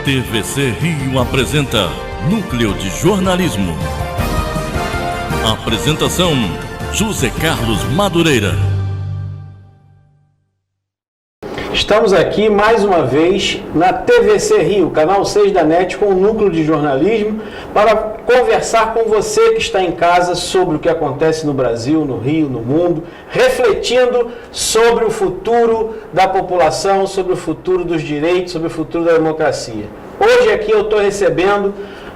TVC Rio apresenta Núcleo de Jornalismo. Apresentação: José Carlos Madureira. Estamos aqui mais uma vez na TVC Rio, canal 6 da NET, com o Núcleo de Jornalismo, para conversar com você que está em casa sobre o que acontece no Brasil, no Rio, no mundo, refletindo sobre o futuro da população, sobre o futuro dos direitos, sobre o futuro da democracia. Hoje aqui eu estou recebendo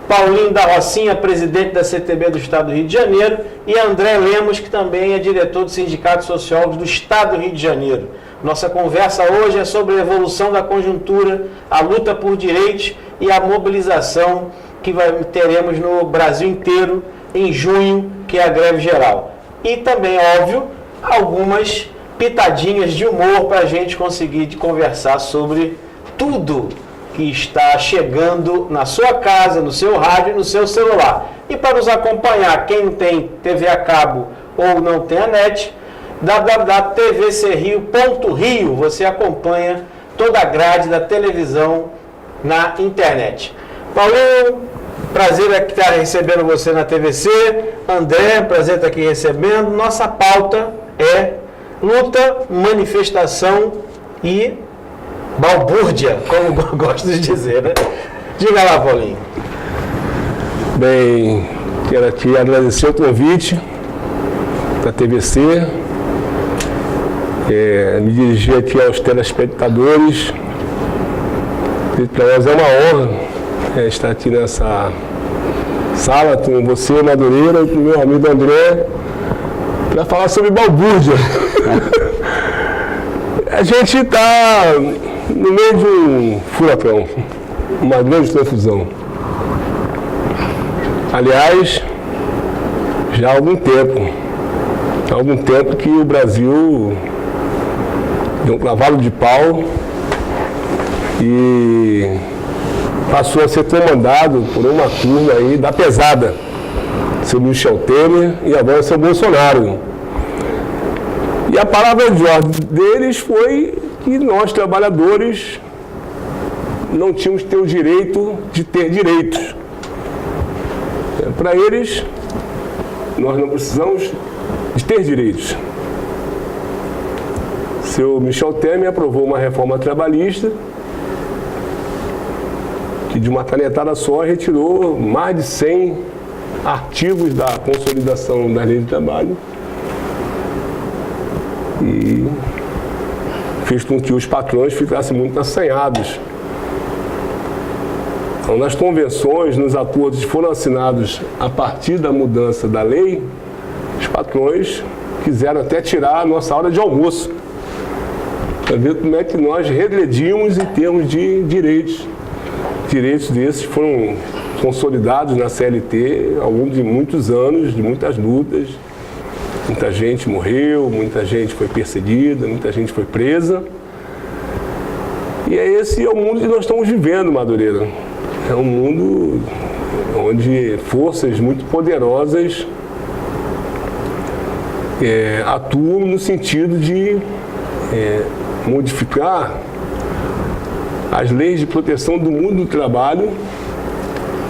Paulinho da Rocinha, presidente da CTB do Estado do Rio de Janeiro, e André Lemos, que também é diretor do Sindicato de Sociólogos do Estado do Rio de Janeiro. Nossa conversa hoje é sobre a evolução da conjuntura, a luta por direitos e a mobilização que teremos no Brasil inteiro em junho, que é a greve geral. E também, óbvio, algumas pitadinhas de humor para a gente conseguir conversar sobre tudo que está chegando na sua casa, no seu rádio e no seu celular. E para nos acompanhar, quem não tem TV a cabo ou não tem a NET, www.tvcrio.rio, você acompanha toda a grade da televisão na internet. Paulinho, prazer estar recebendo você na TVC. André, prazer estar aqui recebendo. Nossa pauta é luta, manifestação e balbúrdia, como eu gosto de dizer, né? Diga lá, Paulinho. Bem, quero aqui agradecer o convite da TVC, me dirigir aqui aos telespectadores. Para nós é uma honra estar aqui nessa sala com você, Madureira, e com o meu amigo André, para falar sobre balbúrdia. A gente está no meio de um furacão, uma grande confusão. Aliás, já há algum tempo que o Brasil deu um cavalo de pau e passou a ser comandado por uma turma aí da pesada, seu Michel Temer e agora seu Bolsonaro. E a palavra de ordem deles foi que nós, trabalhadores, não tínhamos que ter o direito de ter direitos. Para eles, nós não precisamos de ter direitos. Seu Michel Temer aprovou uma reforma trabalhista que, de uma canetada só, retirou mais de 100 artigos da consolidação da lei de trabalho e fez com que os patrões ficassem muito assanhados. Então, nas convenções, nos acordos que foram assinados a partir da mudança da lei, os patrões quiseram até tirar a nossa hora de almoço, para ver como é que nós regredimos em termos de direitos. Direitos desses foram consolidados na CLT ao longo de muitos anos, de muitas lutas. Muita gente morreu, muita gente foi perseguida, muita gente foi presa. E esse é o mundo que nós estamos vivendo, Madureira. É um mundo onde forças muito poderosas atuam no sentido de modificar as leis de proteção do mundo do trabalho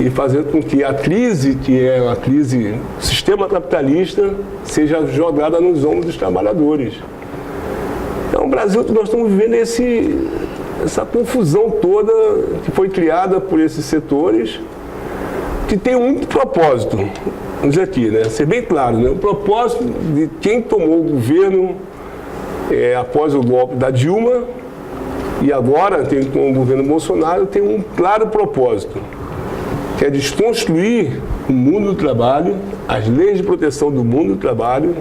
e fazer com que a crise, que é uma crise do sistema capitalista, seja jogada nos ombros dos trabalhadores. Então, o Brasil, nós estamos vivendo essa confusão toda que foi criada por esses setores, que tem um único propósito, vamos dizer aqui, né? Ser bem claro, né? O propósito de quem tomou o governo após o golpe da Dilma e agora tem com o governo Bolsonaro, tem um claro propósito, que é desconstruir o mundo do trabalho, as leis de proteção do mundo do trabalho,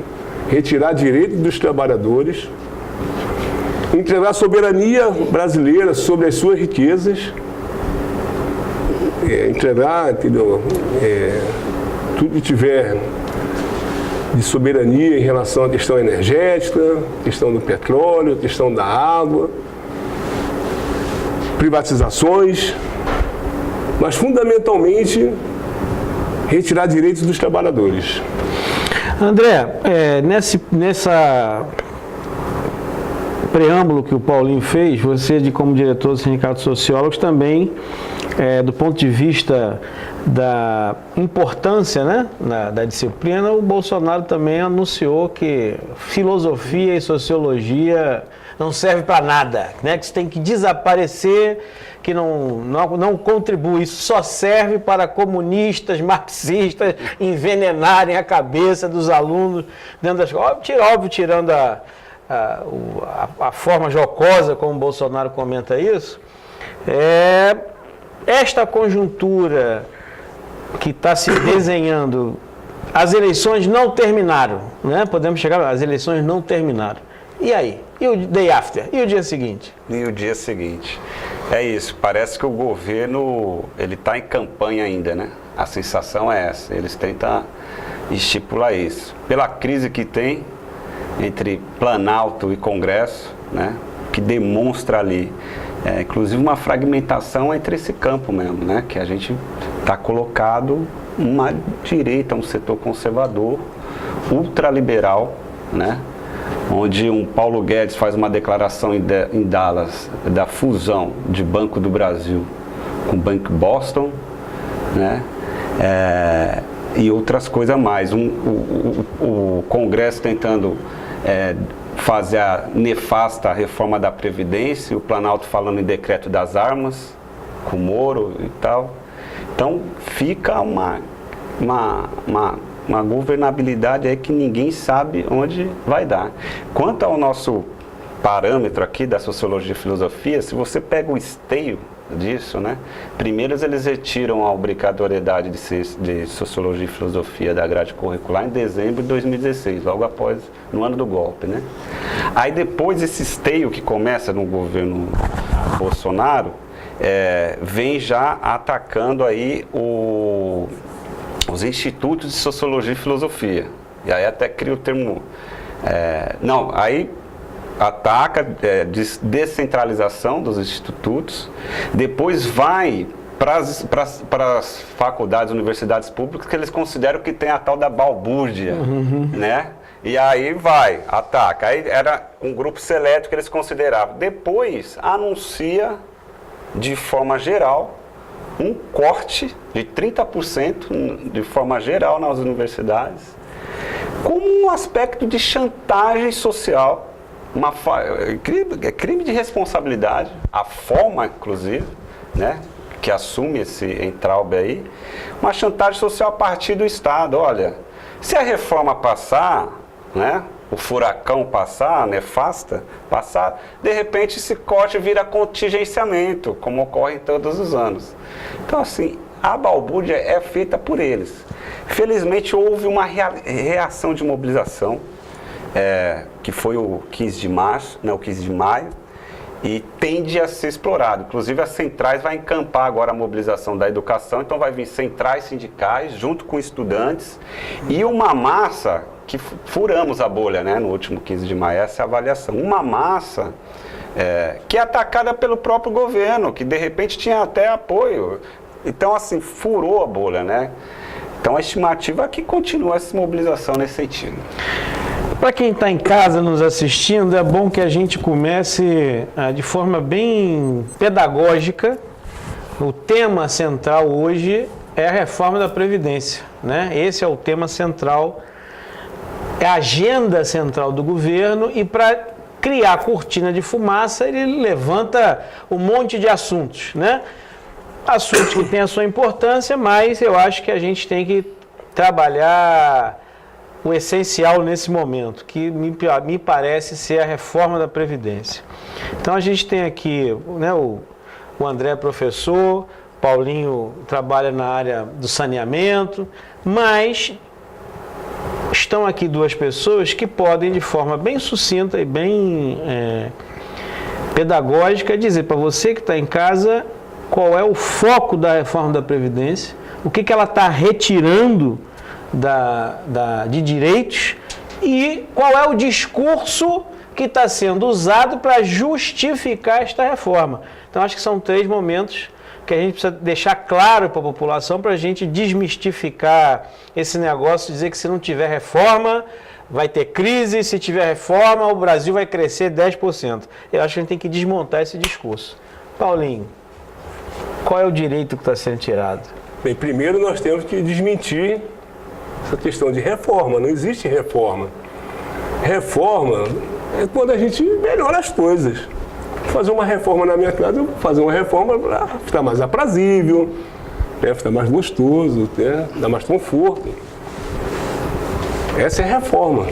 retirar direitos dos trabalhadores, entregar a soberania brasileira sobre as suas riquezas, entregar, entendeu? Tudo que tiver de soberania em relação à questão energética, questão do petróleo, questão da água, privatizações, mas fundamentalmente retirar direitos dos trabalhadores. André, nessa preâmbulo que o Paulinho fez, você, como diretor do Sindicato de Sociólogos, também, do ponto de vista da importância, né, da disciplina, o Bolsonaro também anunciou que filosofia e sociologia não serve para nada, né, que isso tem que desaparecer, que não contribui, isso só serve para comunistas, marxistas envenenarem a cabeça dos alunos dentro da escola. Óbvio, tirando a forma jocosa como o Bolsonaro comenta isso, esta conjuntura que está se desenhando, as eleições não terminaram, né? Podemos chegar lá, as eleições não terminaram. E aí? E o day after? E o dia seguinte? E o dia seguinte. É isso, parece que o governo, ele está em campanha ainda, né? A sensação é essa, eles tentam estipular isso. Pela crise que tem entre Planalto e Congresso, né? Que demonstra ali, inclusive uma fragmentação entre esse campo mesmo, né? Que a gente está colocado uma direita, um setor conservador, ultraliberal, né? Onde um Paulo Guedes faz uma declaração em Dallas da fusão de Banco do Brasil com o Banco Boston, né? E outras coisas mais. O Congresso tentando fazer a nefasta reforma da Previdência, o Planalto falando em decreto das armas, com o Moro e tal. Então fica uma governabilidade aí que ninguém sabe onde vai dar. Quanto ao nosso parâmetro aqui da sociologia e filosofia, se você pega o esteio disso, né? Primeiro eles retiram a obrigatoriedade de sociologia e filosofia da grade curricular em dezembro de 2016, logo após, no ano do golpe, né? Aí depois esse esteio que começa no governo Bolsonaro, vem já atacando aí os institutos de sociologia e filosofia. E aí até cria o termo... aí ataca descentralização dos institutos, depois vai para as faculdades, universidades públicas, que eles consideram que tem a tal da balbúrdia, né? E aí vai, ataca. Aí era um grupo seleto que eles consideravam. Depois anuncia, de forma geral, um corte de 30% de forma geral nas universidades, como um aspecto de chantagem social, crime de responsabilidade, a forma, inclusive, né, que assume esse entraube aí, uma chantagem social a partir do Estado. Olha, se a reforma passar, né, o furacão passar, a nefasta passar, de repente esse corte vira contingenciamento, como ocorre todos os anos. Então, assim, a balbúrdia é feita por eles. Felizmente houve uma reação de mobilização, que foi o 15 de março, né, o 15 de maio, e tende a ser explorado. Inclusive as centrais vai encampar agora a mobilização da educação, então vai vir centrais sindicais junto com estudantes e uma massa que furamos a bolha, né, no último 15 de maio, essa é a avaliação. Uma massa que é atacada pelo próprio governo, que de repente tinha até apoio. Então, assim, furou a bolha, né? Então a estimativa é que continua essa mobilização nesse sentido. Para quem está em casa nos assistindo, é bom que a gente comece de forma bem pedagógica. O tema central hoje é a reforma da Previdência, né? Esse é o tema central, é a agenda central do governo, e para criar cortina de fumaça ele levanta um monte de assuntos, né? Assuntos que têm a sua importância, mas eu acho que a gente tem que trabalhar o essencial nesse momento, que me parece ser a reforma da Previdência. Então a gente tem aqui, né, o André é professor, Paulinho trabalha na área do saneamento, mas estão aqui duas pessoas que podem, de forma bem sucinta e bem pedagógica, dizer para você que está em casa qual é o foco da reforma da Previdência, o que ela está retirando de direitos e qual é o discurso que está sendo usado para justificar esta reforma. Então, acho que são 3 momentos que a gente precisa deixar claro para a população, para a gente desmistificar esse negócio de dizer que se não tiver reforma, vai ter crise, se tiver reforma, o Brasil vai crescer 10%. Eu acho que a gente tem que desmontar esse discurso. Paulinho, qual é o direito que está sendo tirado? Bem, primeiro nós temos que desmentir essa questão de reforma. Não existe reforma. Reforma é quando a gente melhora as coisas. Vou fazer uma reforma na minha casa, eu vou fazer uma reforma para ficar mais aprazível, né, ficar mais gostoso, né, dar mais conforto. Essa é a reforma.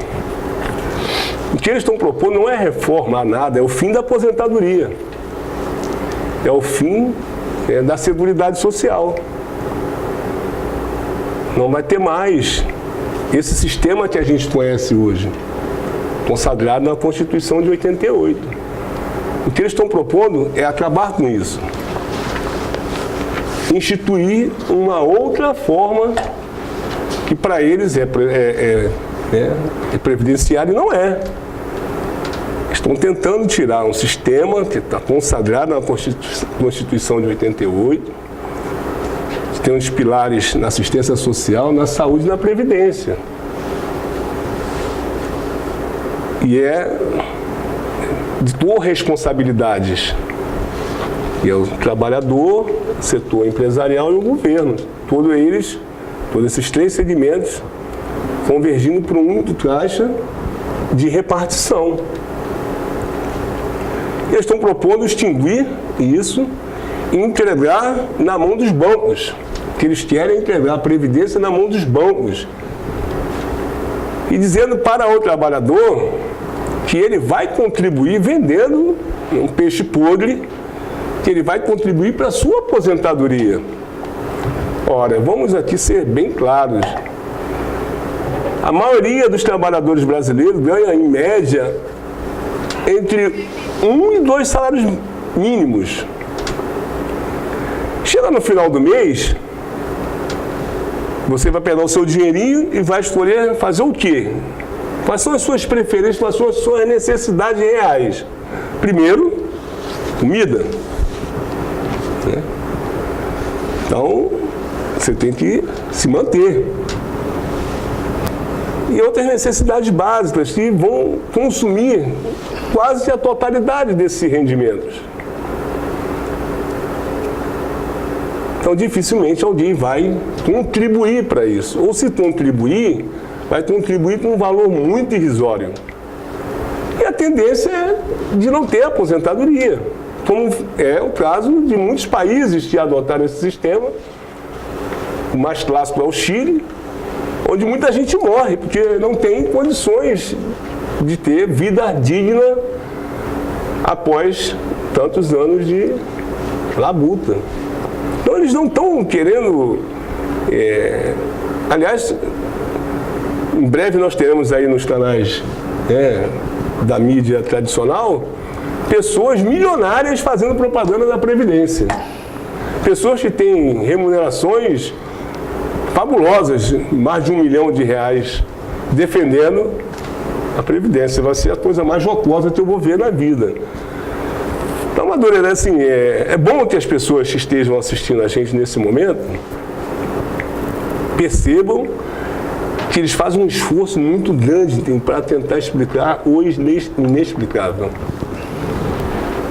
O que eles estão propondo não é reformar nada, é o fim da aposentadoria. É o fim da Seguridade Social. Não vai ter mais esse sistema que a gente conhece hoje, consagrado na Constituição de 88. O que eles estão propondo é acabar com isso. Instituir uma outra forma que para eles é previdenciário e não é. Estão tentando tirar um sistema que está consagrado na Constituição de 88, tem uns pilares na assistência social, na saúde e na previdência. E de duas responsabilidades. E é o trabalhador, o setor empresarial e o governo. Todos esses três segmentos convergindo para um único caixa de repartição. Eles estão propondo extinguir isso e entregar na mão dos bancos. Que eles querem entregar a previdência na mão dos bancos. E dizendo para o trabalhador que ele vai contribuir vendendo um peixe podre, que ele vai contribuir para a sua aposentadoria. Ora, vamos aqui ser bem claros. A maioria dos trabalhadores brasileiros ganha, em média, entre 1 e 2 salários mínimos. Chega no final do mês, você vai pegar o seu dinheirinho e vai escolher fazer o quê? Quais são as suas preferências, quais são as suas necessidades reais? Primeiro, comida. Né? Então, você tem que se manter. E outras necessidades básicas que vão consumir quase a totalidade desses rendimentos. Então, dificilmente alguém vai contribuir para isso. Ou se contribuir, vai contribuir com um valor muito irrisório. E a tendência é de não ter aposentadoria, como é o caso de muitos países que adotaram esse sistema. O mais clássico é o Chile, onde muita gente morre, porque não tem condições de ter vida digna após tantos anos de labuta. Então eles não estão querendo... Aliás, em breve nós teremos aí nos canais da mídia tradicional pessoas milionárias fazendo propaganda da Previdência. Pessoas que têm remunerações fabulosas, mais de R$1 milhão, defendendo a Previdência. Vai ser a coisa mais jocosa que eu vou ver na vida. Então, Madureira, assim, é bom que as pessoas que estejam assistindo a gente nesse momento percebam que eles fazem um esforço muito grande para tentar explicar o inexplicável.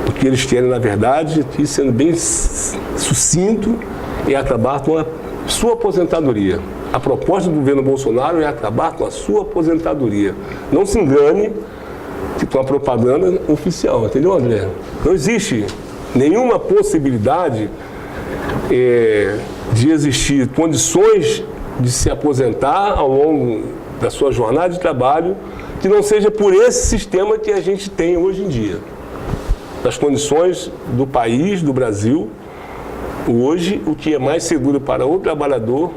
O que eles querem, na verdade, aqui, sendo bem sucinto, é acabar com a sua aposentadoria. A proposta do governo Bolsonaro é acabar com a sua aposentadoria. Não se engane com a propaganda oficial, entendeu, André? Não existe nenhuma possibilidade de existir condições de se aposentar ao longo da sua jornada de trabalho que não seja por esse sistema que a gente tem hoje em dia. Das condições do país, do Brasil, hoje o que é mais seguro para o trabalhador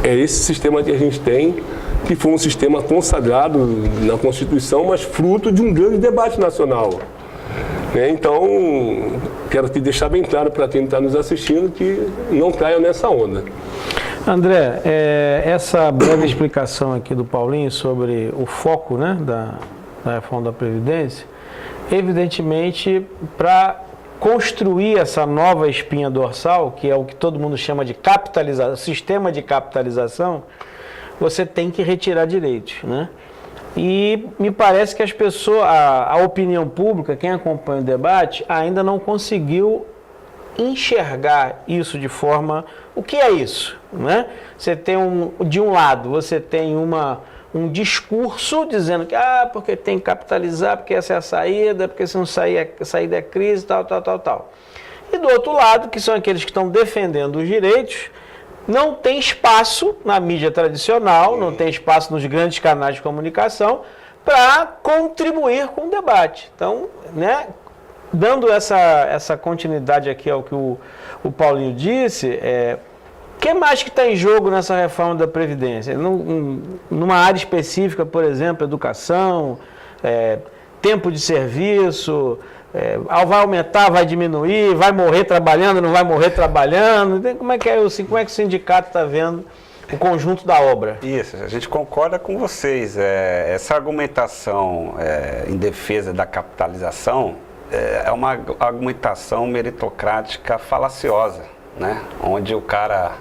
é esse sistema que a gente tem, que foi um sistema consagrado na Constituição, mas fruto de um grande debate nacional. Então, quero te deixar bem claro para quem está nos assistindo que não caia nessa onda. André, essa breve explicação aqui do Paulinho sobre o foco, né, da reforma da Previdência, evidentemente, para construir essa nova espinha dorsal, que é o que todo mundo chama de capitalização, sistema de capitalização, você tem que retirar direitos, né? E me parece que as pessoas, a opinião pública, quem acompanha o debate, ainda não conseguiu enxergar isso de forma... O que é isso? Né? Você tem de um lado, você tem um discurso dizendo que porque tem que capitalizar, porque essa é a saída, porque se não sair, a saída é crise, tal. E do outro lado, que são aqueles que estão defendendo os direitos, não tem espaço na mídia tradicional, não tem espaço nos grandes canais de comunicação para contribuir com o debate. Então, né, dando essa continuidade aqui ao que o Paulinho disse, o que mais que está em jogo nessa reforma da Previdência? Numa área específica, por exemplo, educação, tempo de serviço, vai aumentar, vai diminuir, vai morrer trabalhando, não vai morrer trabalhando. Como é que o sindicato está vendo o conjunto da obra? Isso, a gente concorda com vocês. Essa argumentação em defesa da capitalização é uma argumentação meritocrática falaciosa, né? Onde o cara,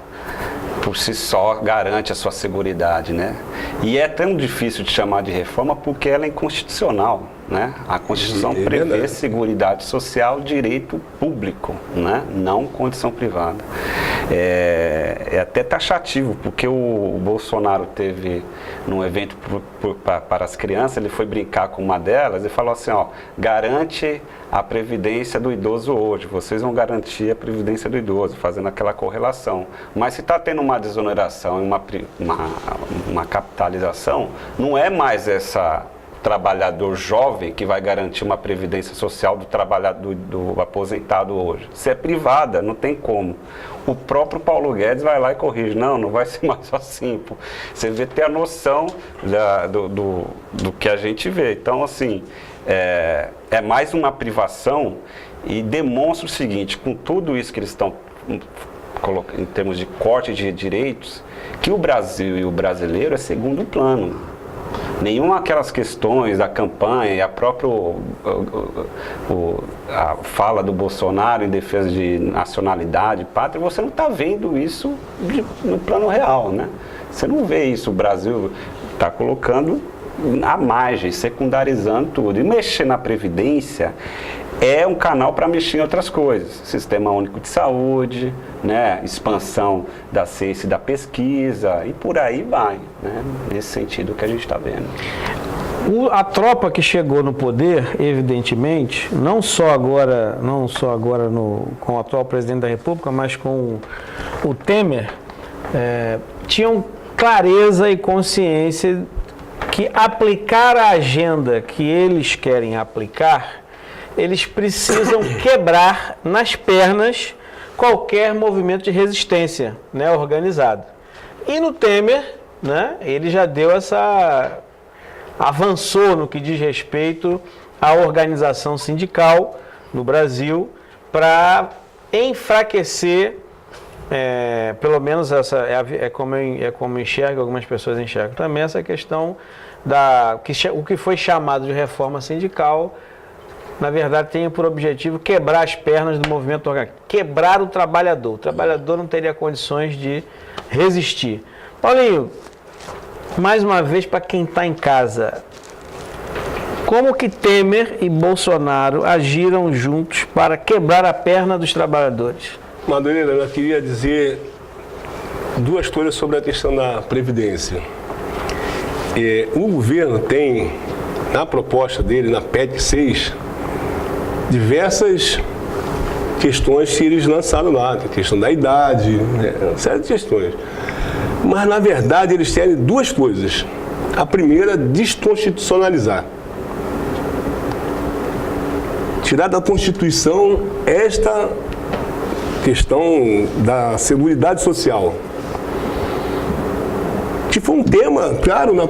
por si só, garante a sua seguridade, né? E é tão difícil de chamar de reforma porque ela é inconstitucional, né? A Constituição prevê seguridade social, direito público, né? Não condição privada. É até taxativo, porque o Bolsonaro teve, num evento para as crianças, ele foi brincar com uma delas e falou assim, garante a previdência do idoso hoje, vocês vão garantir a previdência do idoso, fazendo aquela correlação. Mas se está tendo uma desoneração e uma capitalização, não é mais essa trabalhador jovem que vai garantir uma previdência social do trabalhador, do aposentado hoje. Se é privada, não tem como. O próprio Paulo Guedes vai lá e corrige. Não vai ser mais assim. Pô. Você vê ter a noção do que a gente vê. Então, assim, é mais uma privação e demonstra o seguinte, com tudo isso que eles estão colocando em termos de corte de direitos, que o Brasil e o brasileiro é segundo plano. Nenhuma aquelas questões da campanha e a própria a fala do Bolsonaro em defesa de nacionalidade, pátria, você não está vendo isso no plano real, né? Você não vê isso, o Brasil está colocando à margem, secundarizando tudo. E mexer na Previdência é um canal para mexer em outras coisas. Sistema Único de Saúde, né? Expansão da ciência e da pesquisa e por aí vai, né? Nesse sentido que a gente está vendo. A tropa que chegou no poder, evidentemente, não só agora com o atual presidente da República, mas com o Temer, tinham clareza e consciência que aplicar a agenda que eles querem aplicar, eles precisam quebrar nas pernas qualquer movimento de resistência, né, organizado. E no Temer, né, ele já deu avançou no que diz respeito à organização sindical no Brasil para enfraquecer, pelo menos essa como eu enxergo, algumas pessoas enxergam também essa questão o que foi chamado de reforma sindical, na verdade tem por objetivo quebrar as pernas do movimento orgânico, quebrar o trabalhador. O trabalhador não teria condições de resistir. Paulinho, mais uma vez para quem está em casa, como que Temer e Bolsonaro agiram juntos para quebrar a perna dos trabalhadores? Madureira, eu queria dizer duas coisas sobre a questão da Previdência. O governo tem, na proposta dele, na PEC 6, diversas questões que eles lançaram lá, a questão da idade, uma série de questões. Mas, na verdade, eles querem duas coisas. A primeira, desconstitucionalizar. Tirar da Constituição esta questão da Seguridade Social, que foi um tema, claro, na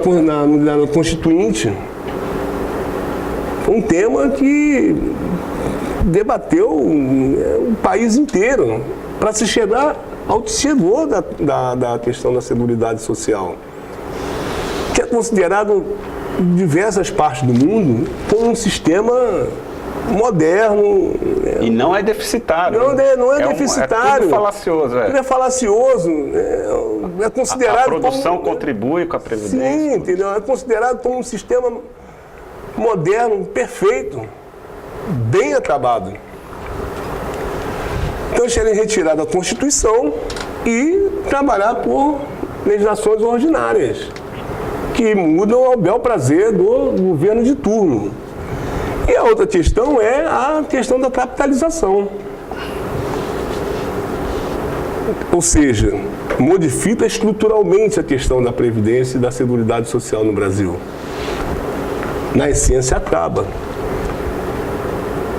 Constituinte. Foi um tema que debateu o país inteiro para se chegar ao que chegou da questão da Seguridade Social, que é considerado em diversas partes do mundo como um sistema moderno. E não é deficitário. Não é deficitário. É tudo falacioso. Tudo é falacioso. É considerado. A produção contribui com a Previdência. Sim, entendeu? É considerado como um sistema moderno, perfeito, bem acabado. Então eles querem retirar da Constituição e trabalhar por legislações ordinárias, que mudam ao bel prazer do governo de turno. E a outra questão é a questão da capitalização. Ou seja, modifica estruturalmente a questão da Previdência e da Seguridade Social no Brasil. Na essência, acaba.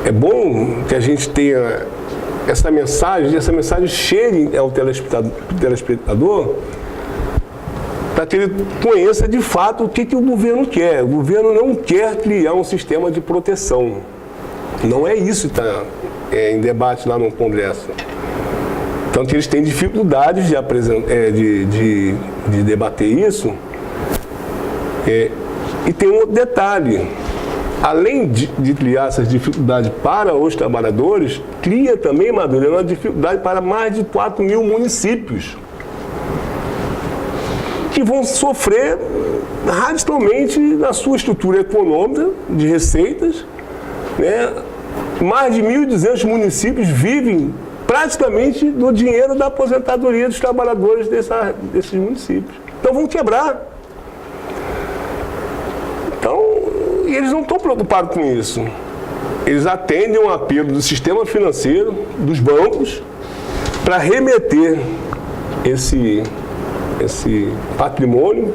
É bom que a gente tenha essa mensagem chegue ao telespectador, para que ele conheça de fato o que o governo quer. O governo não quer criar um sistema de proteção. Não é isso que está em debate lá no Congresso. Tanto que eles têm dificuldades de debater isso. E tem um outro detalhe. Além de criar essas dificuldades para os trabalhadores, cria também, Madureira, uma dificuldade para mais de 4 mil municípios, que vão sofrer radicalmente na sua estrutura econômica de receitas. Mais de 1.200 municípios vivem praticamente do dinheiro da aposentadoria dos trabalhadores desses municípios. Então vão quebrar. Então, eles não estão preocupados com isso. Eles atendem um apelo do sistema financeiro, dos bancos, para remeter esse patrimônio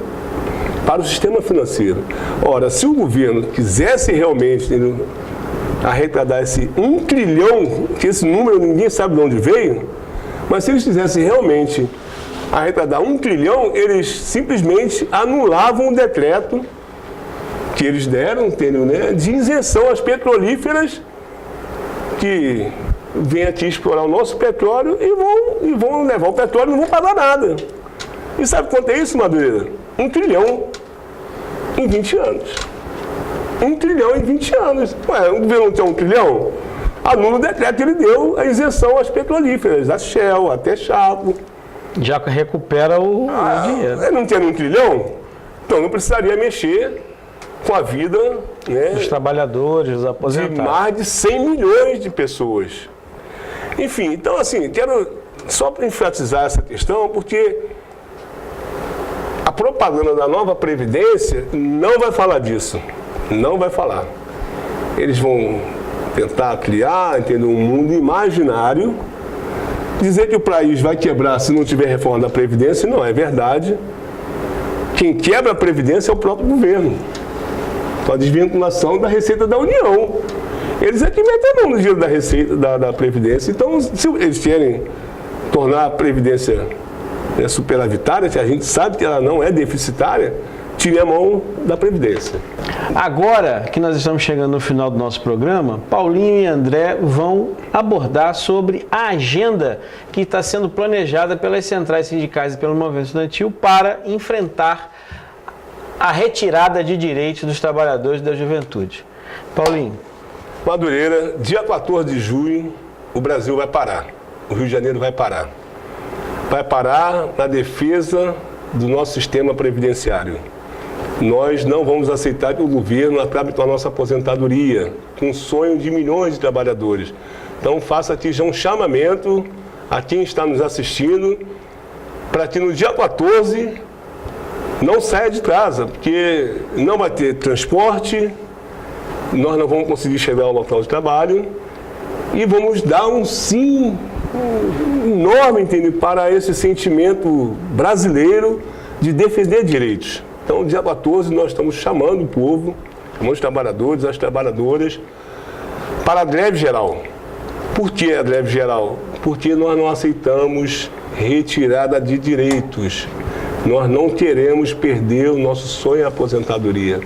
para o sistema financeiro. Ora, se o governo quisesse realmente arrecadar esse 1 trilhão, que esse número ninguém sabe de onde veio, mas se eles quisessem realmente arrecadar 1 trilhão, eles simplesmente anulavam o decreto que eles deram, entendeu, né, de isenção às petrolíferas que vêm aqui explorar o nosso petróleo e vão levar o petróleo e não vão pagar nada. E sabe quanto é isso, Madureira? 1 trilhão em 20 anos. 1 trilhão em 20 anos. Ué, o governo não tem 1 trilhão? Anula o decreto que ele deu a isenção às petrolíferas, a Shell, até Chapo. Já recupera o dinheiro. Ele não tem 1 trilhão? Então não precisaria mexer com a vida, né, dos trabalhadores, dos aposentados. De mais de 100 milhões de pessoas. Enfim, então assim, quero só para enfatizar essa questão, porque a propaganda da nova Previdência não vai falar disso. Não vai falar. Eles vão tentar criar, entendeu, um mundo imaginário, dizer que o país vai quebrar se não tiver reforma da Previdência, não é verdade. Quem quebra a Previdência é o próprio governo, com a desvinculação da Receita da União. Eles é que metem a mão no dinheiro da Receita, da Previdência. Então, se eles querem tornar a Previdência superavitária, que a gente sabe que ela não é deficitária, tire a mão da Previdência. Agora que nós estamos chegando no final do nosso programa, Paulinho e André vão abordar sobre a agenda que está sendo planejada pelas centrais sindicais e pelo movimento estudantil para enfrentar a retirada de direitos dos trabalhadores da juventude. Paulinho. Madureira, dia 14 de junho, o Brasil vai parar. O Rio de Janeiro vai parar. Vai parar na defesa do nosso sistema previdenciário. Nós não vamos aceitar que o governo acabe com a nossa aposentadoria, com o sonho de milhões de trabalhadores. Então, faça aqui já um chamamento a quem está nos assistindo, para que no dia 14 não saia de casa, porque não vai ter transporte, nós não vamos conseguir chegar ao local de trabalho e vamos dar um sim enorme, entende, para esse sentimento brasileiro de defender direitos. Então, dia 14, nós estamos chamando o povo, chamando os trabalhadores, as trabalhadoras, para a greve geral. Por que a greve geral? Porque nós não aceitamos retirada de direitos. Nós não queremos perder o nosso sonho à aposentadoria.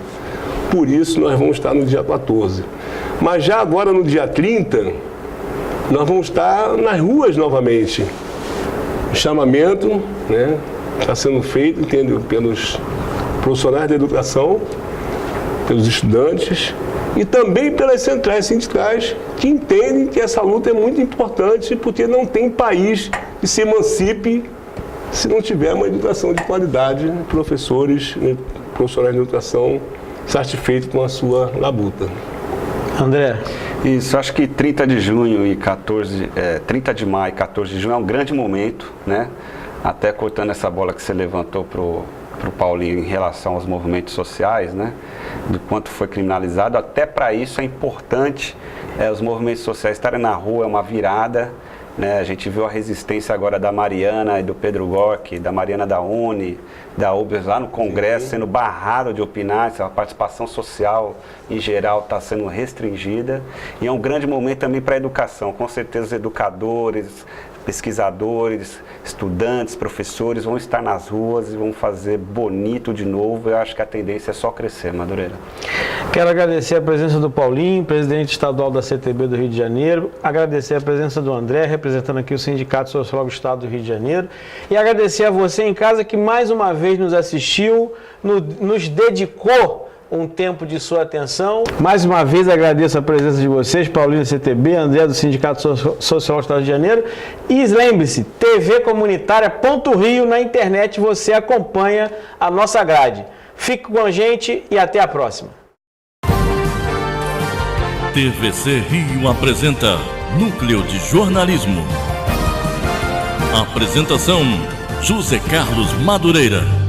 Por isso, nós vamos estar no dia 14. Mas já agora, no dia 30, nós vamos estar nas ruas novamente. O chamamento, né, está sendo feito, entendeu, pelos profissionais da educação, pelos estudantes, e também pelas centrais sindicais que entendem que essa luta é muito importante, porque não tem país que se emancipe se não tiver uma educação de qualidade, professores, profissionais de educação satisfeitos com a sua labuta. André? Isso, acho que 30 de junho e 30 de maio e 14 de junho é um grande momento, né? Até cortando essa bola que você levantou pro Paulinho em relação aos movimentos sociais, né? Do quanto foi criminalizado, até para isso é importante os movimentos sociais estarem na rua, é uma virada, né? A gente viu a resistência agora da Mariana e do Pedro Gork, da Mariana da Uni, da UBS lá no Congresso, sendo barrado de opinar, a participação social em geral está sendo restringida, e é um grande momento também para a educação, com certeza os educadores, pesquisadores, estudantes, professores vão estar nas ruas e vão fazer bonito de novo. Eu acho que a tendência é só crescer, Madureira. Quero agradecer a presença do Paulinho, presidente estadual da CTB do Rio de Janeiro, agradecer a presença do André, representando aqui o Sindicato Sociólogo do Estado do Rio de Janeiro, e agradecer a você em casa que mais uma vez nos assistiu, nos dedicou um tempo de sua atenção. Mais uma vez agradeço a presença de vocês, Paulinho do CTB, André do Sindicato Social do Estado do Rio de Janeiro. E lembre-se, tvcomunitária.rio, na internet você acompanha a nossa grade. Fique com a gente e até a próxima. TVC Rio apresenta Núcleo de Jornalismo. Apresentação: José Carlos Madureira.